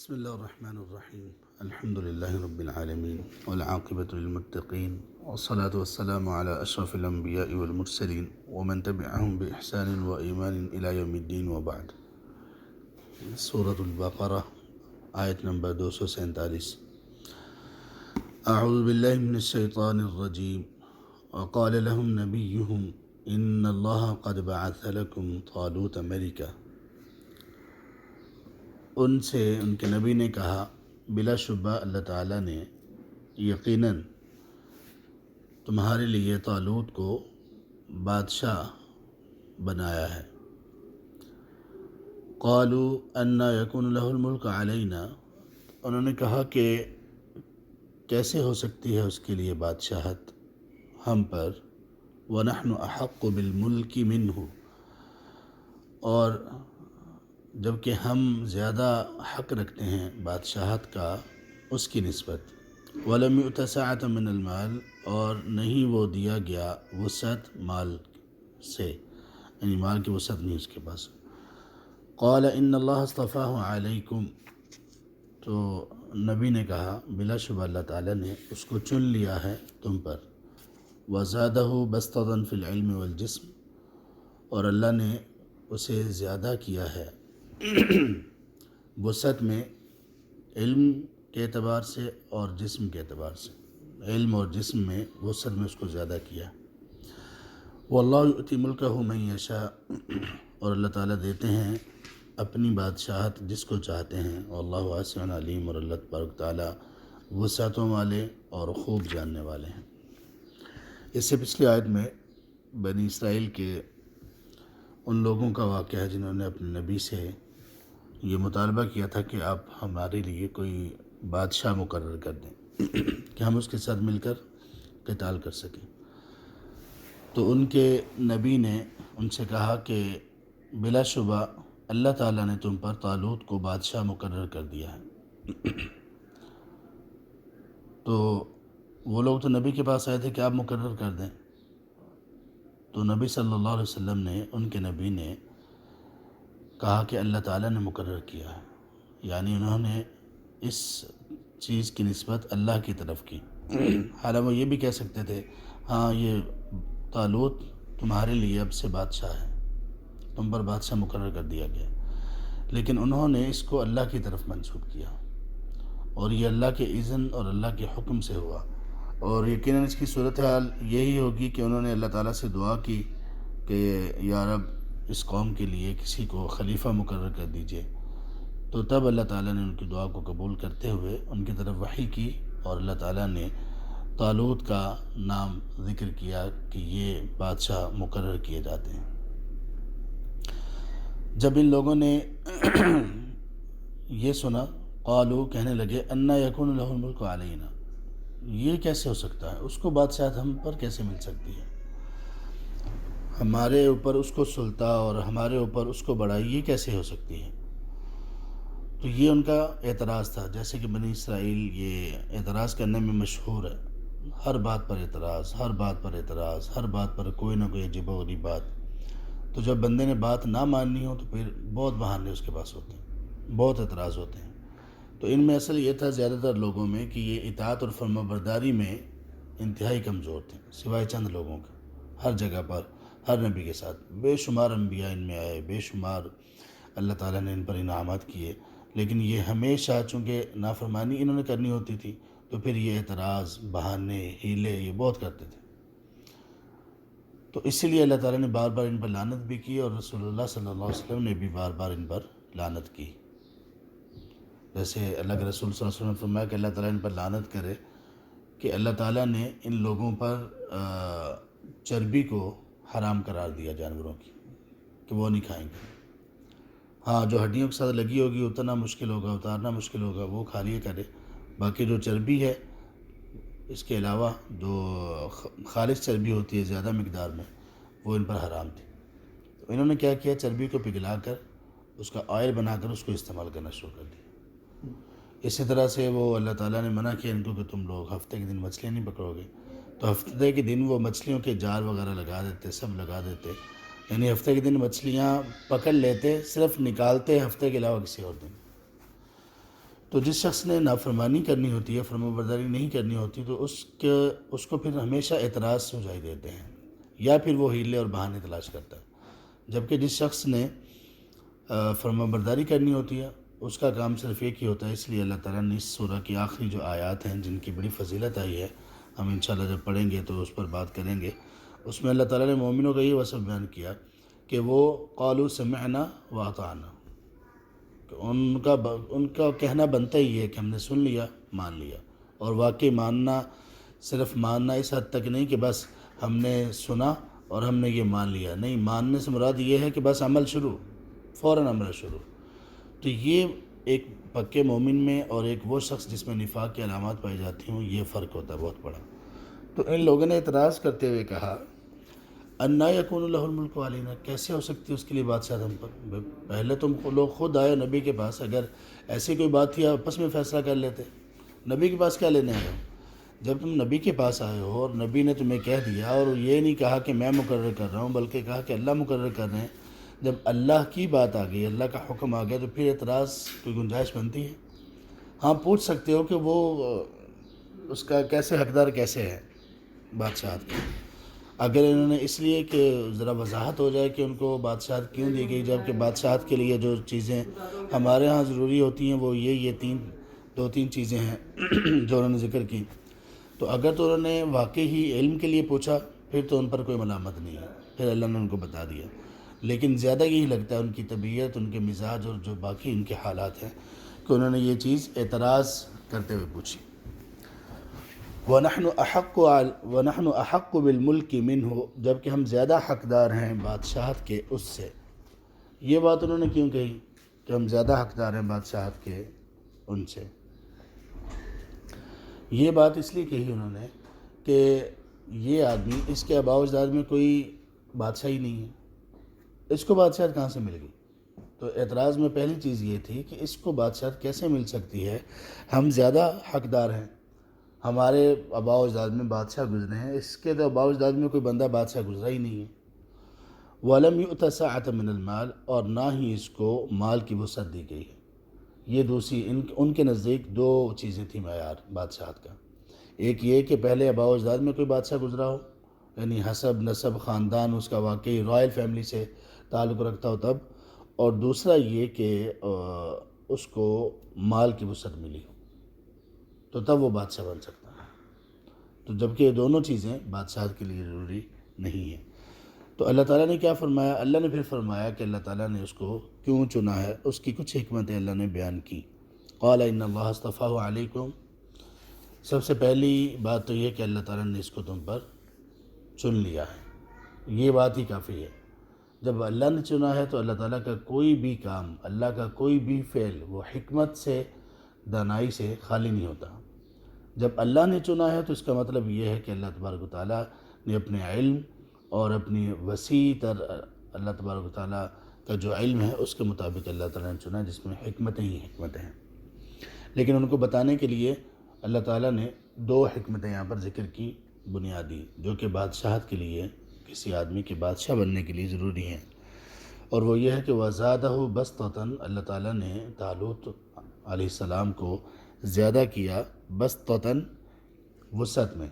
بسم الله الرحمن الرحيم. الحمد لله رب العالمين والعاقبة للمتقين والصلاة والسلام على أشرف الأنبياء والمرسلين ومن تبعهم بإحسان وإيمان إلى يوم الدين وبعد. سورة البقرة آية نمبر 247. أعوذ بالله من الشيطان الرجيم. وقال لهم نبيهم إن الله قد بعث لكم طالوت ملكا. ان سے ان کے نبی نے کہا بلا شبہ اللہ تعالیٰ نے یقیناً تمہارے لیے طالوت کو بادشاہ بنایا ہے. قالوا انا یکون له الملک علینا. انہوں نے کہا کہ کیسے ہو سکتی ہے اس کے لیے بادشاہت ہم پر. ونحن احق بالملک منہ. اور جبکہ ہم زیادہ حق رکھتے ہیں بادشاہت کا اس کی نسبت. وَلَمْ يُؤْتَ سَعَةً مِّنَ الْمَالِ. اور نہیں وہ دیا گیا وسعت مال سے، یعنی مال کی وسعت نہیں اس کے پاس. قال ان اللہ اصطفاہ علیکم. تو نبی نے کہا بلا شبہ اللہ تعالیٰ نے اس کو چن لیا ہے تم پر. وزادہ بسطۃ فی العلم والجسم. اور اللہ نے اسے زیادہ کیا ہے وسعت میں، علم کے اعتبار سے اور جسم کے اعتبار سے. علم اور جسم میں وسعت میں اس کو زیادہ کیا. واللہ یؤتی ملکہ من یشاء. اور اللہ تعالیٰ دیتے ہیں اپنی بادشاہت جس کو چاہتے ہیں. واللہ واسع علیم. اور اللہ تبارک تعالیٰ وسعتوں والے اور خوب جاننے والے ہیں. اس سے پچھلی آیت میں بنی اسرائیل کے ان لوگوں کا واقعہ ہے جنہوں نے اپنے نبی سے یہ مطالبہ کیا تھا کہ آپ ہمارے لیے کوئی بادشاہ مقرر کر دیں کہ ہم اس کے ساتھ مل کر قتال کر سکیں. تو ان کے نبی نے ان سے کہا کہ بلا شبہ اللہ تعالیٰ نے تم پر طالوت کو بادشاہ مقرر کر دیا ہے. تو وہ لوگ تو نبی کے پاس آئے تھے کہ آپ مقرر کر دیں. تو نبی صلی اللہ علیہ وسلم نے، ان کے نبی نے کہا کہ اللہ تعالیٰ نے مقرر کیا ہے، یعنی انہوں نے اس چیز کی نسبت اللہ کی طرف کی. حالانکہ وہ یہ بھی کہہ سکتے تھے ہاں یہ طالوت تمہارے لیے اب سے بادشاہ ہے، تم پر بادشاہ مقرر کر دیا گیا، لیکن انہوں نے اس کو اللہ کی طرف منسوب کیا اور یہ اللہ کے اذن اور اللہ کے حکم سے ہوا. اور یقیناً اس کی صورتحال یہی ہوگی کہ انہوں نے اللہ تعالیٰ سے دعا کی کہ یا رب اس قوم کے لیے کسی کو خلیفہ مقرر کر دیجئے. تو تب اللہ تعالیٰ نے ان کی دعا کو قبول کرتے ہوئے ان کی طرف وحی کی اور اللہ تعالیٰ نے طالوت کا نام ذکر کیا کہ یہ بادشاہ مقرر کیے جاتے ہیں. جب ان لوگوں نے یہ سنا قالو، کہنے لگے انا یکون لہ الملک علینا. یہ کیسے ہو سکتا ہے، اس کو بادشاہت ہم پر کیسے مل سکتی ہے، ہمارے اوپر اس کو سلطہ اور ہمارے اوپر اس کو بڑائی، یہ کیسے ہو سکتی ہے. تو یہ ان کا اعتراض تھا. جیسے کہ بنی اسرائیل یہ اعتراض کرنے میں مشہور ہے، ہر بات پر اعتراض، ہر بات پر اعتراض، ہر بات پر کوئی نہ کوئی عجیب و غریب بات. تو جب بندے نے بات نہ ماننی ہو تو پھر بہت بہانے اس کے پاس ہوتے ہیں، بہت اعتراض ہوتے ہیں. تو ان میں اصل یہ تھا زیادہ تر لوگوں میں کہ یہ اطاعت اور فرمانبرداری میں انتہائی کمزور تھے، سوائے چند لوگوں کے. ہر جگہ پر ہر نبی کے ساتھ بے شمار انبیاء ان میں آئے، بے شمار اللہ تعالیٰ نے ان پر انعامات کیے، لیکن یہ ہمیشہ چونکہ نافرمانی انہوں نے کرنی ہوتی تھی تو پھر یہ اعتراض، بہانے، ہیلے یہ بہت کرتے تھے. تو اسی لیے اللہ تعالیٰ نے بار بار ان پر لعنت بھی کی اور رسول اللہ صلی اللہ علیہ وسلم نے بھی بار بار ان پر لعنت کی. جیسے اللہ کے رسول صلی اللہ علیہ وسلم نے فرمایا کہ اللہ تعالیٰ ان پر لعنت کرے کہ اللہ تعالیٰ نے ان لوگوں پر چربی کو حرام قرار دیا جانوروں کی، کہ وہ نہیں کھائیں گے. ہاں جو ہڈیوں کے ساتھ لگی ہوگی اتنا مشکل ہوگا، اتارنا مشکل ہوگا، وہ کھا لیے کرے. باقی جو چربی ہے اس کے علاوہ جو خالص چربی ہوتی ہے زیادہ مقدار میں، وہ ان پر حرام تھی. تو انہوں نے کیا کیا، چربی کو پگھلا کر اس کا آئل بنا کر اس کو استعمال کرنا شروع کر دیا. اسی طرح سے وہ اللہ تعالیٰ نے منع کیا ان کو کہ تم لوگ ہفتے کے دن مچھلیاں نہیں پکڑو گے. تو ہفتے کے دن وہ مچھلیوں کے جال وغیرہ لگا دیتے، سب لگا دیتے، یعنی ہفتے کے دن مچھلیاں پکڑ لیتے، صرف نکالتے ہفتے کے علاوہ کسی اور دن. تو جس شخص نے نافرمانی کرنی ہوتی ہے، فرمانبرداری نہیں کرنی ہوتی، تو اس کو پھر ہمیشہ اعتراض سجائی دیتے ہیں، یا پھر وہ ہیلے اور بہانے تلاش کرتا ہے۔ جبکہ جس شخص نے فرمانبرداری کرنی ہوتی ہے، اس کا کام صرف ایک ہی ہوتا ہے۔ اس لیے اللہ تعالیٰ نے اس سورہ کی آخری جو آیات ہیں جن کی بڑی فضیلت آئی ہے، ہم انشاءاللہ جب پڑھیں گے تو اس پر بات کریں گے، اس میں اللہ تعالیٰ نے مومنوں کا یہ وصف بیان کیا کہ وہ قالوا سمعنا واطعنا، کہ ان کا کہنا بنتا ہی ہے کہ ہم نے سن لیا، مان لیا۔ اور واقعی ماننا، صرف ماننا اس حد تک نہیں کہ بس ہم نے سنا اور ہم نے یہ مان لیا، نہیں، ماننے سے مراد یہ ہے کہ بس عمل شروع، فوراً عمل شروع۔ تو یہ ایک پکے مومن میں اور ایک وہ شخص جس میں نفاق کی علامات پائی جاتی ہوں، یہ فرق ہوتا ہے بہت بڑا۔ تو ان لوگوں نے اعتراض کرتے ہوئے کہا انا یکون لہ الملک علینا، کیسے ہو سکتی ہے اس کے لیے بادشاہت ہم پر؟ پہلے تم لوگ خود آئے نبی کے پاس، اگر ایسی کوئی بات تھی آپس میں فیصلہ کر لیتے، نبی کے پاس کیا لینے آئے ہو؟ جب تم نبی کے پاس آئے ہو اور نبی نے تمہیں کہہ دیا، اور یہ نہیں کہا کہ میں مقرر کر رہا ہوں بلکہ کہا کہ اللہ مقرر کر رہے ہیں، جب اللہ کی بات آ گئی، اللہ کا حکم آ گیا، تو پھر اعتراض کوئی گنجائش بنتی ہے؟ ہاں پوچھ سکتے ہو کہ وہ اس کا کیسے حقدار کیسے ہے بادشاہت کی، اگر انہوں نے اس لیے کہ ذرا وضاحت ہو جائے کہ ان کو بادشاہت کیوں دی گئی، جبکہ بادشاہت کے لیے جو چیزیں ہمارے ہاں ضروری ہوتی ہیں وہ یہ دو تین چیزیں ہیں جو انہوں نے ذکر کی، تو اگر تو انہوں نے واقعی ہی علم کے لیے پوچھا پھر تو ان پر کوئی ملامت نہیں ہے، پھر اللہ نے ان کو بتا دیا۔ لیکن زیادہ یہی لگتا ہے ان کی طبیعت، ان کے مزاج اور جو باقی ان کے حالات ہیں کہ انہوں نے یہ چیز اعتراض کرتے ہوئے پوچھی۔ وَنَحْنُ أَحَقُّ بِالْمُلْكِ مِنْهُ، جبکہ ہم زیادہ حقدار ہیں بادشاہت کے اس سے۔ یہ بات انہوں نے کیوں کہی کہ ہم زیادہ حقدار ہیں بادشاہت کے ان سے؟ یہ بات اس لیے کہی انہوں نے کہ یہ آدمی، اس کے آباء و اجداد میں کوئی بادشاہ ہی نہیں ہے، اس کو بادشاہت کہاں سے مل گئی؟ تو اعتراض میں پہلی چیز یہ تھی کہ اس کو بادشاہت کیسے مل سکتی ہے؟ ہم زیادہ حقدار ہیں، ہمارے آباء و اجداد میں بادشاہ گزرے ہیں، اس کے تو آباء و اجداد میں کوئی بندہ بادشاہ گزرا ہی نہیں ہے۔ وَلَمْ يُؤْتَ سَعَةً مِّنَ الْمَالِ، اور نہ ہی اس کو مال کی وسعت دی گئی ہے۔ یہ دوسری ان کے نزدیک دو چیزیں تھیں معیار بادشاہت کا، ایک یہ کہ پہلے آباء و اجداد میں کوئی بادشاہ گزرا ہو، یعنی حسب نسب خاندان اس کا واقعی رائل فیملی سے تعلق رکھتا ہو تب، اور دوسرا یہ کہ اس کو مال کی وسعت ملی ہو، تو تب وہ بادشاہ بن سکتا ہے۔ تو جبکہ یہ دونوں چیزیں بادشاہت کے لیے ضروری نہیں ہیں۔ تو اللہ تعالیٰ نے کیا فرمایا؟ اللہ نے پھر فرمایا کہ اللہ تعالیٰ نے اس کو کیوں چنا ہے، اس کی کچھ حکمتیں اللہ نے بیان کی۔ قال ان اللہ اصطفاہ علیکم، سب سے پہلی بات تو یہ کہ اللہ تعالیٰ نے اس کو تم پر چن لیا ہے، یہ بات ہی کافی ہے۔ جب اللہ نے چنا ہے تو اللہ تعالیٰ کا کوئی بھی کام، اللہ کا کوئی بھی فعل وہ حکمت سے، دانائی سے خالی نہیں ہوتا۔ جب اللہ نے چنا ہے تو اس کا مطلب یہ ہے کہ اللہ تبارک و تعالیٰ نے اپنے علم اور اپنی وسیع تر، اللہ تبارک و تعالیٰ کا جو علم ہے اس کے مطابق اللہ تعالیٰ نے چنا، جس میں حکمتیں ہی حکمتیں ہیں۔ لیکن ان کو بتانے کے لیے اللہ تعالیٰ نے دو حکمتیں یہاں پر ذکر کی بنیادی، جو کہ بادشاہت کے لیے، کسی آدمی کے بادشاہ بننے کے لیے ضروری ہیں، اور وہ یہ ہے کہ وَزَادَهُ بَسْطَةً، اللہ تعالیٰ نے طالوت علیہ السلام کو زیادہ کیا بسطتاً، وسعت میں۔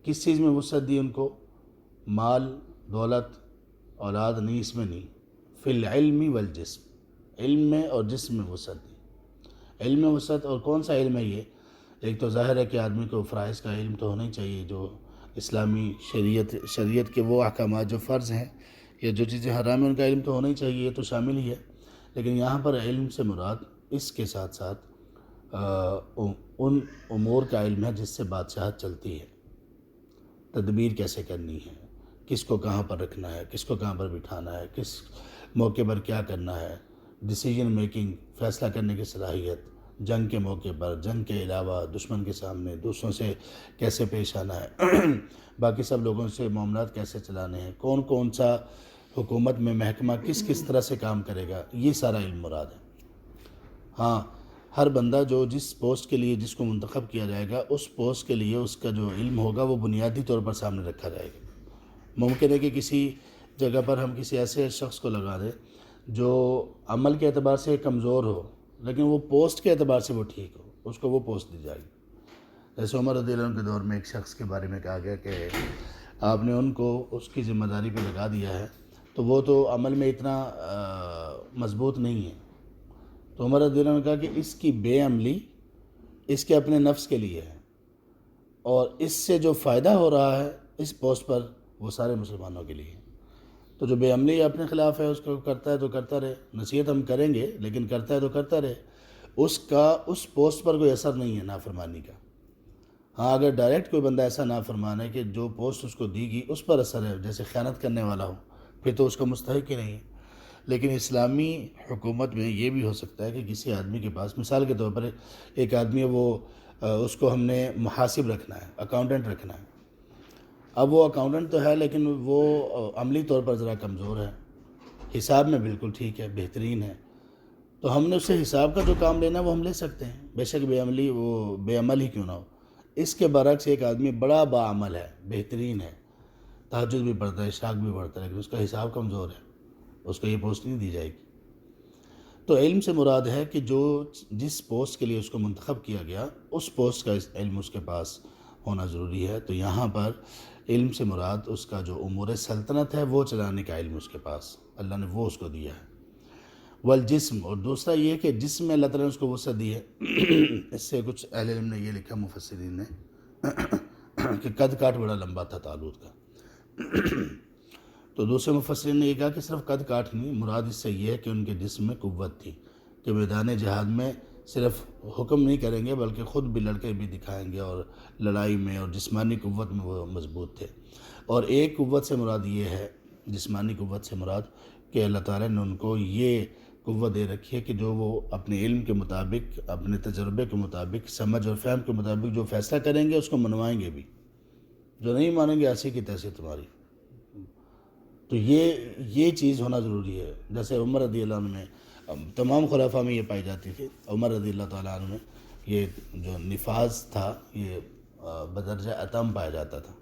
کس چیز میں وسعت دی ان کو؟ مال، دولت، اولاد نہیں، اس میں نہیں، فی العلم والجسم، علم میں اور جسم میں وسعت دی۔ علم میں وسعت، اور کون سا علم ہے یہ؟ ایک تو ظاہر ہے کہ آدمی کو فرائض کا علم تو ہونا ہی چاہیے، جو اسلامی شریعت کے وہ احکامات جو فرض ہیں یا جو چیزیں حرام ہیں ان کا علم تو ہونا ہی چاہیے، یہ تو شامل ہی ہے۔ لیکن یہاں پر علم سے مراد اس کے ساتھ ساتھ ان امور کا علم ہے جس سے بادشاہت چلتی ہے، تدبیر کیسے کرنی ہے، کس کو کہاں پر رکھنا ہے، کس کو کہاں پر بٹھانا ہے، کس موقع پر کیا کرنا ہے، ڈیسیجن میکنگ، فیصلہ کرنے کی صلاحیت، جنگ کے موقع پر، جنگ کے علاوہ دشمن کے سامنے دوسروں سے کیسے پیش آنا ہے، باقی سب لوگوں سے معاملات کیسے چلانے ہیں، کون سا حکومت میں محکمہ کس طرح سے کام کرے گا، یہ سارا علم مراد ہے۔ ہاں، ہر بندہ جو جس پوسٹ کے لیے جس کو منتخب کیا جائے گا، اس پوسٹ کے لیے اس کا جو علم ہوگا وہ بنیادی طور پر سامنے رکھا جائے گا۔ ممکن ہے کہ کسی جگہ پر ہم کسی ایسے شخص کو لگا دیں جو عمل کے اعتبار سے کمزور ہو، لیکن وہ پوسٹ کے اعتبار سے وہ ٹھیک ہو، اس کو وہ پوسٹ دی جائے گی۔ جیسے عمر رضی اللہ عنہ کے دور میں ایک شخص کے بارے میں کہا گیا کہ آپ نے ان کو اس کی ذمہ داری پہ لگا دیا ہے تو وہ تو عمل میں اتنا مضبوط نہیں ہے، تو عمر رضی اللہ عنہ نے کہا کہ اس کی بے عملی اس کے اپنے نفس کے لیے ہے، اور اس سے جو فائدہ ہو رہا ہے اس پوسٹ پر وہ سارے مسلمانوں کے لیے ہے۔ تو جو بے عملی اپنے خلاف ہے اس کو کرتا ہے تو کرتا رہے، نصیحت ہم کریں گے لیکن کرتا ہے تو کرتا رہے، اس کا اس پوسٹ پر کوئی اثر نہیں ہے نافرمانی کا۔ ہاں اگر ڈائریکٹ کوئی بندہ ایسا نافرمان ہے کہ جو پوسٹ اس کو دی گئی اس پر اثر ہے، جیسے خیانت کرنے والا ہو، پھر تو اس کا مستحق ہی نہیں ہے۔ لیکن اسلامی حکومت میں یہ بھی ہو سکتا ہے کہ کسی آدمی کے پاس، مثال کے طور پر ایک آدمی ہے، وہ اس کو ہم نے محاسب رکھنا ہے، اکاؤنٹنٹ رکھنا ہے۔ اب وہ اکاؤنٹنٹ تو ہے لیکن وہ عملی طور پر ذرا کمزور ہے، حساب میں بالکل ٹھیک ہے، بہترین ہے، تو ہم نے اس سے حساب کا جو کام لینا ہے وہ ہم لے سکتے ہیں، بے شک وہ بے عمل ہی کیوں نہ ہو۔ اس کے برعکس ایک آدمی بڑا باعمل ہے، بہترین ہے، تہجد بھی پڑھتا ہے، اشراق بھی پڑھتا ہے، لیکن اس کا حساب کمزور ہے، اس کو یہ پوسٹ نہیں دی جائے گی۔ تو علم سے مراد ہے کہ جس پوسٹ کے لیے اس کو منتخب کیا گیا اس پوسٹ کا علم اس کے پاس ہونا ضروری ہے۔ تو یہاں پر علم سے مراد اس کا جو امور سلطنت ہے وہ چلانے کا علم اس کے پاس اللہ نے وہ اس کو دیا ہے۔ والجسم، اور دوسرا یہ کہ جسم میں اللہ تعالیٰ نے اس کو وسعت دی ہے۔ اس سے کچھ اہل علم نے یہ لکھا، مفسرین نے، کہ قد کاٹ بڑا لمبا تھا طالوت کا۔ تو دوسرے مفسرین نے یہ کہا کہ صرف قد کاٹ نہیں، مراد اس سے یہ ہے کہ ان کے جسم میں قوت تھی، کہ میدان جہاد میں صرف حکم نہیں کریں گے بلکہ خود بھی لڑکے بھی دکھائیں گے، اور لڑائی میں اور جسمانی قوت میں وہ مضبوط تھے۔ اور ایک قوت سے مراد یہ ہے، جسمانی قوت سے مراد، کہ اللہ تعالیٰ نے ان کو یہ قوت دے رکھی ہے کہ جو وہ اپنے علم کے مطابق، اپنے تجربے کے مطابق، سمجھ اور فہم کے مطابق جو فیصلہ کریں گے اس کو منوائیں گے بھی، جو نہیں مانیں گے ایسی کی تیسی تمہاری۔ تو یہ چیز ہونا ضروری ہے۔ جیسے عمر رضی اللہ عنہ میں، تمام خلفاء میں یہ پائی جاتی تھی، عمر رضی اللہ تعالیٰ عنہ میں یہ جو نفاذ تھا یہ بدرجہ اتم پایا جاتا تھا،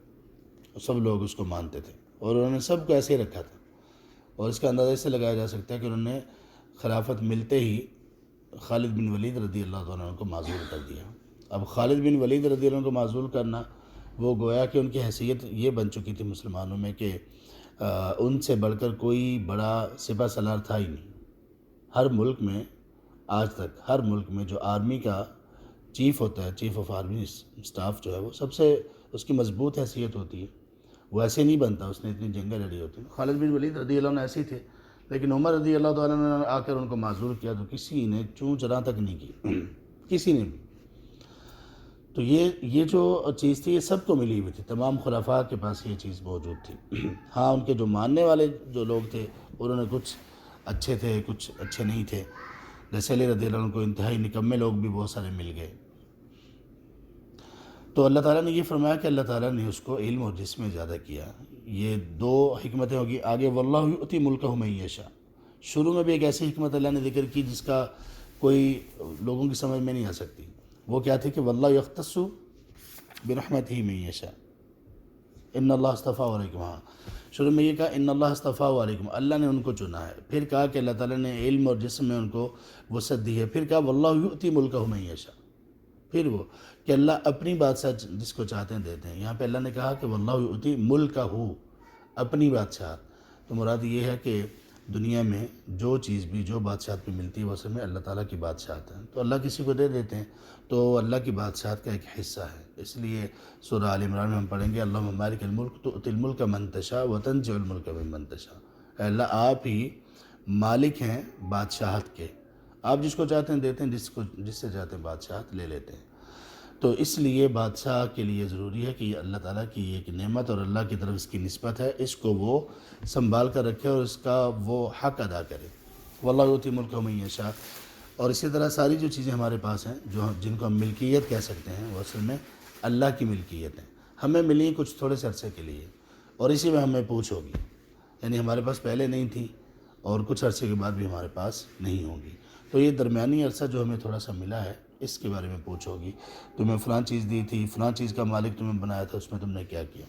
سب لوگ اس کو مانتے تھے، اور انہوں نے سب کو ایسے ہی رکھا تھا۔ اور اس کا اندازہ اس سے لگایا جا سکتا ہے کہ انہوں نے خلافت ملتے ہی خالد بن ولید رضی اللہ تعالیٰ عنہ کو معزول کر دیا۔ اب خالد بن ولید رضی اللہ عنہ کو معزول کرنا، وہ گویا کہ ان کی حیثیت یہ بن چکی تھی مسلمانوں میں کہ ان سے بڑھ کر کوئی بڑا سپہ سالار تھا ہی نہیں۔ ہر ملک میں آج تک، ہر ملک میں جو آرمی کا چیف ہوتا ہے، چیف آف آرمی اسٹاف جو ہے، وہ سب سے اس کی مضبوط حیثیت ہوتی ہے، وہ ایسے نہیں بنتا، اس نے اتنی جنگیں لڑی ہوتی ہیں۔ خالد بن ولید رضی اللہ عنہ ایسے ہی تھے، لیکن عمر رضی اللہ تعالیٰ نے آ کر ان کو معزول کیا تو کسی نے چوں چرا تک نہیں کی، کسی نے بھی۔ تو یہ جو چیز تھی یہ سب کو ملی ہوئی تھی، تمام خلفاء کے پاس یہ چیز موجود تھی۔ ہاں ان کے جو ماننے والے جو لوگ تھے انہوں نے کچھ اچھے تھے، کچھ اچھے نہیں تھے، جیسے علی رضی اللہ عنہ کو انتہائی نکمے لوگ بھی بہت سارے مل گئے۔ تو اللہ تعالیٰ نے یہ فرمایا کہ اللہ تعالیٰ نے اس کو علم اور جسم میں زیادہ کیا۔ یہ دو حکمتیں ہوگی آگے، واللہ یؤتی ملکہ من یشاء، شروع میں بھی ایک ایسی حکمت اللہ نے ذکر کی جس کا کوئی لوگوں کی سمجھ میں نہیں آ سکتی، وہ کیا تھی کہ واللہ یختص برحمتہ من یشاء، ان اللہ اصطفیٰ علیکم۔ ہاں شروع میں یہ کہا ان اللہ اصطفیٰ علیکم، اللہ نے ان کو چنا ہے، پھر کہا کہ اللہ تعالیٰ نے علم اور جسم میں ان کو وسعت دی ہے، پھر کہا واللہ یؤتی ملکہ من یشاء، پھر وہ کہ اللہ اپنی بادشاہ جس کو چاہتے ہیں دیتے ہیں۔ یہاں پہ اللہ نے کہا کہ واللہ یؤتی ملکہ، اپنی بادشاہت، تو مراد یہ ہے کہ دنیا میں جو چیز بھی جو بادشاہت پہ ملتی ہے وہ اصل میں اللہ تعالیٰ کی بادشاہت ہے، تو اللہ کسی کو دے دیتے ہیں، تو اللہ کی بادشاہت کا ایک حصہ ہے۔ اس لیے سورہ آل عمران میں ہم پڑھیں گے اللہم مالک الملک تؤتی الملک من تشاء وتنزع الملک ممن تشاء، اے اللہ آپ ہی مالک ہیں بادشاہت کے، آپ جس کو چاہتے ہیں دیتے ہیں، جس سے چاہتے ہیں بادشاہت لے لیتے ہیں۔ تو اس لیے بادشاہ کے لیے ضروری ہے کہ یہ اللہ تعالیٰ کی ایک نعمت اور اللہ کی طرف اس کی نسبت ہے، اس کو وہ سنبھال کر رکھے اور اس کا وہ حق ادا کرے۔ واللہ یؤتی ملکہ من یشاء۔ اور اسی طرح ساری جو چیزیں ہمارے پاس ہیں جن کو ہم ملکیت کہہ سکتے ہیں، وہ اصل میں اللہ کی ملکیت ہیں، ہمیں ملی کچھ تھوڑے سے عرصے کے لیے، اور اسی میں ہمیں پوچھ ہوگی، یعنی ہمارے پاس پہلے نہیں تھی اور کچھ عرصے کے بعد بھی ہمارے پاس نہیں ہوں گی۔ تو یہ درمیانی عرصہ جو ہمیں تھوڑا سا ملا ہے اس کے بارے میں پوچھ ہوگی، تمہیں فلاں چیز دی تھی، فلاں چیز کا مالک تمہیں بنایا تھا، اس میں تم نے کیا کیا۔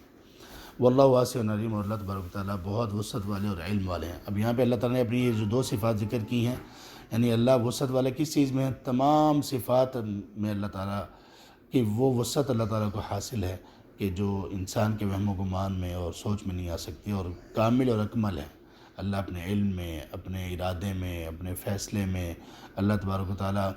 واللہ واسع علیم، اور اللہ تبارک و تعالیٰ بہت وسعت والے اور علم والے ہیں۔ اب یہاں پہ اللہ تعالیٰ نے اپنی یہ جو دو صفات ذکر کی ہیں، یعنی اللہ وسعت والا کس چیز میں ہے؟ تمام صفات میں اللہ تعالیٰ کی وہ وسعت اللہ تعالیٰ کو حاصل ہے کہ جو انسان کے وہم و گمان میں اور سوچ میں نہیں آ سکتی، اور کامل اور اکمل ہے اللہ اپنے علم میں، اپنے ارادے میں، اپنے فیصلے میں، اللہ تبارک و تعالیٰ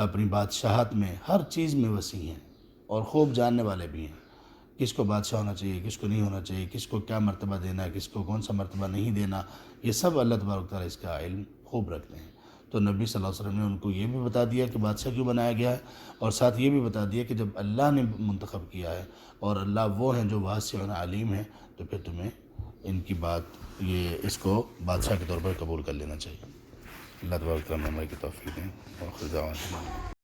اپنی بادشاہت میں، ہر چیز میں وسیع ہیں اور خوب جاننے والے بھی ہیں۔ کس کو بادشاہ ہونا چاہیے، کس کو نہیں ہونا چاہیے، کس کو کیا مرتبہ دینا ہے، کس کو کون سا مرتبہ نہیں دینا، یہ سب اللہ تبارک و تعالیٰ اس کا علم خوب رکھتے ہیں۔ تو نبی صلی اللہ علیہ وسلم نے ان کو یہ بھی بتا دیا کہ بادشاہ کیوں بنایا گیا ہے، اور ساتھ یہ بھی بتا دیا کہ جب اللہ نے منتخب کیا ہے اور اللہ وہ ہیں جو واسع علیم ہیں، تو پھر تمہیں ان کی بات اس کو بادشاہ کے طور پر قبول کر لینا چاہیے۔ اللہ تبارک و تعالیٰ ہمیں کی توفیق دیں۔ اور خدا